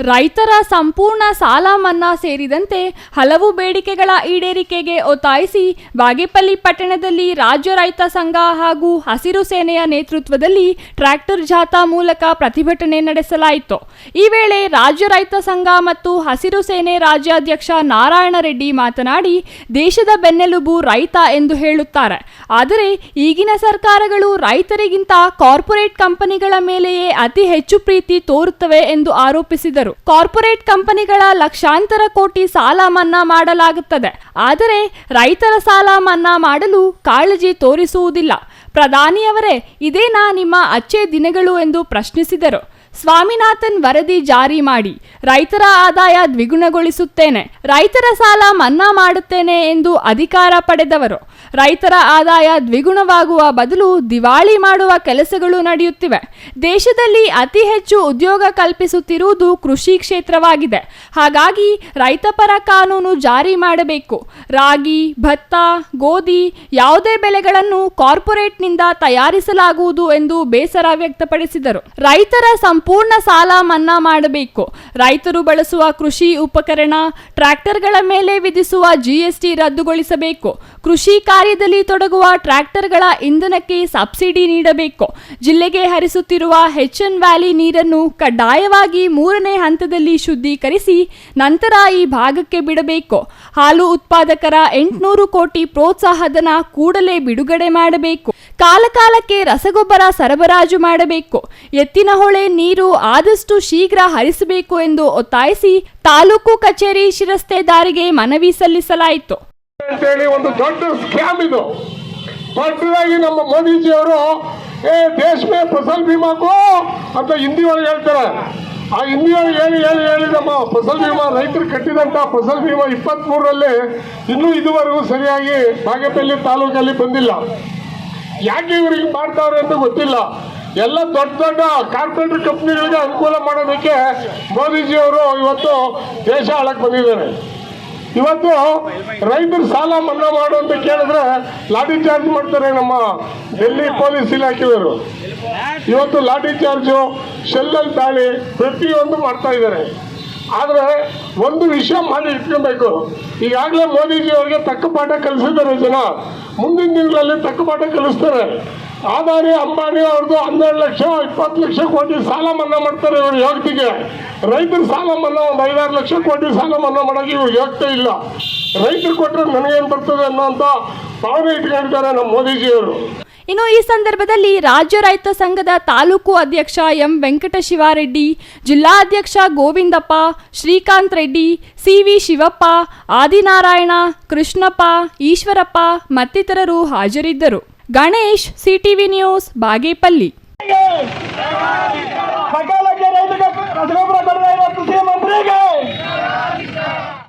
ರೈತರ ಸಂಪೂರ್ಣ ಸಾಲ ಮನ್ನಾ ಸೇರಿದಂತೆ ಹಲವು ಬೇಡಿಕೆಗಳ ಈಡೇರಿಕೆಗೆ ಒತ್ತಾಯಿಸಿ ಬಾಗೇಪಲ್ಲಿ ಪಟ್ಟಣದಲ್ಲಿ ರಾಜ್ಯ ರೈತ ಸಂಘ ಹಾಗೂ ಹಸಿರು ಸೇನೆಯ ನೇತೃತ್ವದಲ್ಲಿ ಟ್ರ್ಯಾಕ್ಟರ್ ಜಾಥಾ ಮೂಲಕ ಪ್ರತಿಭಟನೆ ನಡೆಸಲಾಯಿತು. ಈ ವೇಳೆ ರಾಜ್ಯ ರೈತ ಸಂಘ ಮತ್ತು ಹಸಿರು ಸೇನೆ ರಾಜ್ಯಾಧ್ಯಕ್ಷ ನಾರಾಯಣ ರೆಡ್ಡಿ ಮಾತನಾಡಿ, ದೇಶದ ಬೆನ್ನೆಲುಬು ರೈತ ಎಂದು ಹೇಳುತ್ತಾರೆ. ಆದರೆ ಈಗಿನ ಸರ್ಕಾರಗಳು ರೈತರಿಗಿಂತ ಕಾರ್ಪೊರೇಟ್ ಕಂಪನಿಗಳ ಮೇಲೆಯೇ ಅತಿ ಹೆಚ್ಚು ಪ್ರೀತಿ ತೋರುತ್ತವೆ ಎಂದು ಆರೋಪಿಸಿದರು. ಕಾರ್ಪೊರೇಟ್ ಕಂಪನಿಗಳ ಲಕ್ಷಾಂತರ ಕೋಟಿ ಸಾಲ ಮನ್ನಾ ಮಾಡಲಾಗುತ್ತದೆ, ಆದರೆ ರೈತರ ಸಾಲ ಮನ್ನಾ ಮಾಡಲು ಕಾಳಜಿ ತೋರಿಸುವುದಿಲ್ಲ. ಪ್ರಧಾನಿಯವರೇ, ಇದೇನಾ ನಿಮ್ಮ ಅಚ್ಚೆ ದಿನಗಳು ಎಂದು ಪ್ರಶ್ನಿಸಿದರು. ಸ್ವಾಮಿನಾಥನ್ ವರದಿ ಜಾರಿ ಮಾಡಿ, ರೈತರ ಆದಾಯ ದ್ವಿಗುಣಗೊಳಿಸುತ್ತೇನೆ, ರೈತರ ಸಾಲ ಮನ್ನಾ ಮಾಡುತ್ತೇನೆ ಎಂದು ಅಧಿಕಾರ ಪಡೆದವರು ರೈತರ ಆದಾಯ ದ್ವಿಗುಣವಾಗುವ ಬದಲು ದಿವಾಳಿ ಮಾಡುವ ಕೆಲಸಗಳು ನಡೆಯುತ್ತಿವೆ. ದೇಶದಲ್ಲಿ ಅತಿ ಹೆಚ್ಚು ಉದ್ಯೋಗ ಕಲ್ಪಿಸುತ್ತಿರುವುದು ಕೃಷಿ ಕ್ಷೇತ್ರವಾಗಿದೆ. ಹಾಗಾಗಿ ರೈತಪರ ಕಾನೂನು ಜಾರಿ ಮಾಡಬೇಕು. ರಾಗಿ, ಭತ್ತ, ಗೋಧಿ ಯಾವುದೇ ಬೆಳೆಗಳನ್ನು ಕಾರ್ಪೊರೇಟ್ನಿಂದ ತಯಾರಿಸಲಾಗುವುದು ಎಂದು ಬೇಸರ ವ್ಯಕ್ತಪಡಿಸಿದರು. ರೈತರ ಸಂಪೂರ್ಣ ಸಾಲ ಮನ್ನಾ ಮಾಡಬೇಕು. ರೈತರು ಬಳಸುವ ಕೃಷಿ ಉಪಕರಣ, ಟ್ರ್ಯಾಕ್ಟರ್ಗಳ ಮೇಲೆ ವಿಧಿಸುವ ಜಿಎಸ್ಟಿ ರದ್ದುಗೊಳಿಸಬೇಕು. ಕೃಷಿ ಕಾರ್ಯದಲ್ಲಿ ತೊಡಗುವ ಟ್ರ್ಯಾಕ್ಟರ್ಗಳ ಇಂಧನಕ್ಕೆ ಸಬ್ಸಿಡಿ ನೀಡಬೇಕು. ಜಿಲ್ಲೆಗೆ ಹರಿಸುತ್ತಿರುವ HN ವ್ಯಾಲಿ ನೀರನ್ನು ಕಡ್ಡಾಯವಾಗಿ 3ನೇ ಹಂತದಲ್ಲಿ ಶುದ್ಧೀಕರಿಸಿ ನಂತರ ಈ ಭಾಗಕ್ಕೆ ಬಿಡಬೇಕು. ಹಾಲು ಉತ್ಪಾದಕರ 800 ಕೋಟಿ ಪ್ರೋತ್ಸಾಹಧನ ಕೂಡಲೇ ಬಿಡುಗಡೆ ಮಾಡಬೇಕು. ಕಾಲಕಾಲಕ್ಕೆ ರಸಗೊಬ್ಬರ ಸರಬರಾಜು ಮಾಡಬೇಕು. ಎತ್ತಿನಹೊಳೆ ನೀರು ಆದಷ್ಟು ಶೀಘ್ರ ಹರಿಸಬೇಕು ಎಂದು ಒತ್ತಾಯಿಸಿ ತಾಲೂಕು ಕಚೇರಿ ಶಿರಸ್ತೆದಾರಿಗೆ ಮನವಿ ಸಲ್ಲಿಸಲಾಯಿತು. ಅಂತೇಳಿ ಒಂದು ದೊಡ್ಡ ಸ್ಕ್ಯಾಮ್ ಇದು. ದೊಡ್ಡದಾಗಿ ನಮ್ಮ ಮೋದಿಜಿ ಅವರು ದೇಶ ಮೇ ಫಸಲ್ ಬಿಮಾಕೋ ಅಂತ ಹಿಂದಿ ಒಳಗೆ ಹೇಳ್ತಾರೆ. ಆ ಹಿಂದಿ ಒಳಗೆ ಹೇಳಿ ನಮ್ಮ ಫಸಲ್ ಬಿಮಾ ರೈತರು ಕಟ್ಟಿದಂತ ಫಸಲ್ ಬಿಮಾ 23ರಲ್ಲಿ ಇನ್ನೂ ಇದುವರೆಗೂ ಸರಿಯಾಗಿ ಬಾಗೇಪಲ್ಲಿ ತಾಲೂಕಲ್ಲಿ ಬಂದಿಲ್ಲ. ಯಾಕೆ ಇವರಿಗೆ ಮಾಡ್ತಾವ್ರೆ ಅಂತ ಗೊತ್ತಿಲ್ಲ. ಎಲ್ಲ ದೊಡ್ಡ ದೊಡ್ಡ ಕಾರ್ಪೊರೇಟ್ ಕಂಪ್ನಿಗಳಿಗೆ ಅನುಕೂಲ ಮಾಡೋದಕ್ಕೆ ಮೋದಿಜಿ ಅವರು ಇವತ್ತು ದೇಶ ಆಳಕ್ಕೆ ಬಂದಿದ್ದಾರೆ. ಇವತ್ತು ರೈತರ ಸಾಲ ಮನ್ನಾ ಮಾಡು ಅಂತ ಕೇಳಿದ್ರೆ ಲಾಠಿ ಚಾರ್ಜ್ ಮಾಡ್ತಾರೆ ನಮ್ಮ ಡೆಲ್ಲಿ ಪೊಲೀಸ್ ಇಲಾಖೆಯವರು. ಇವತ್ತು ಲಾಠಿ ಚಾರ್ಜು, ಶೆಲ್ಲಲ್ಲಿ ದಾಳಿ, ಪ್ರತಿಯೊಂದು ಮಾಡ್ತಾ ಇದ್ದಾರೆ. ಆದರೆ ಒಂದು ವಿಷಯ ಮಾಡಿ ಇಟ್ಕೊಬೇಕು. ಈಗಾಗಲೇ ಮೋದಿಜಿ ಅವರಿಗೆ ತಕ್ಕ ಪಾಠ ಕಲಿಸಿದ್ದಾರೆ ಜನ. ಮುಂದಿನ ದಿನಗಳಲ್ಲಿ ತಕ್ಕ ಪಾಠ ಕಲಿಸ್ತಾರೆ. ಅದಾನಿ, ಅಂಬಾನಿ ಅವ್ರದ್ದು 12 ಲಕ್ಷ 20 ಲಕ್ಷ ಕೋಟಿ ಸಾಲ ಮನ್ನಾ ಮಾಡ್ತಾರೆ ಇವರು ಯೋಗ್ತಿಗೆ. ರೈತರ ಸಾಲ ಮನ್ನಾ ಒಂದು 5-6 ಲಕ್ಷ ಕೋಟಿ ಸಾಲ ಮನ್ನಾ ಮಾಡೋಕೆ ಇವ್ರು ಯೋಗ್ಯತೆ ಇಲ್ಲ. ರೈತರು ಕೊಟ್ಟರೆ ನನಗೇನು ಬರ್ತದೆ ಅನ್ನೋಂಥ ಭಾವನೆ ಇಟ್ಕೊಂಡಿದ್ದಾರೆ ನಮ್ಮ ಮೋದಿಜಿಯವರು. ಇನ್ನು ಈ ಸಂದರ್ಭದಲ್ಲಿ ರಾಜ್ಯ ರೈತ ಸಂಘದ ತಾಲೂಕು ಅಧ್ಯಕ್ಷ ಎಂ ವೆಂಕಟಶಿವಾರೆಡ್ಡಿ, ಜಿಲ್ಲಾಧ್ಯಕ್ಷ ಗೋವಿಂದಪ್ಪ, ಶ್ರೀಕಾಂತ್ ರೆಡ್ಡಿ, CV ಶಿವಪ್ಪ, ಆದಿನಾರಾಯಣ, ಕೃಷ್ಣಪ್ಪ, ಈಶ್ವರಪ್ಪ ಮತ್ತಿತರರು ಹಾಜರಿದ್ದರು. Ganesh, CTV news, Bagepalli.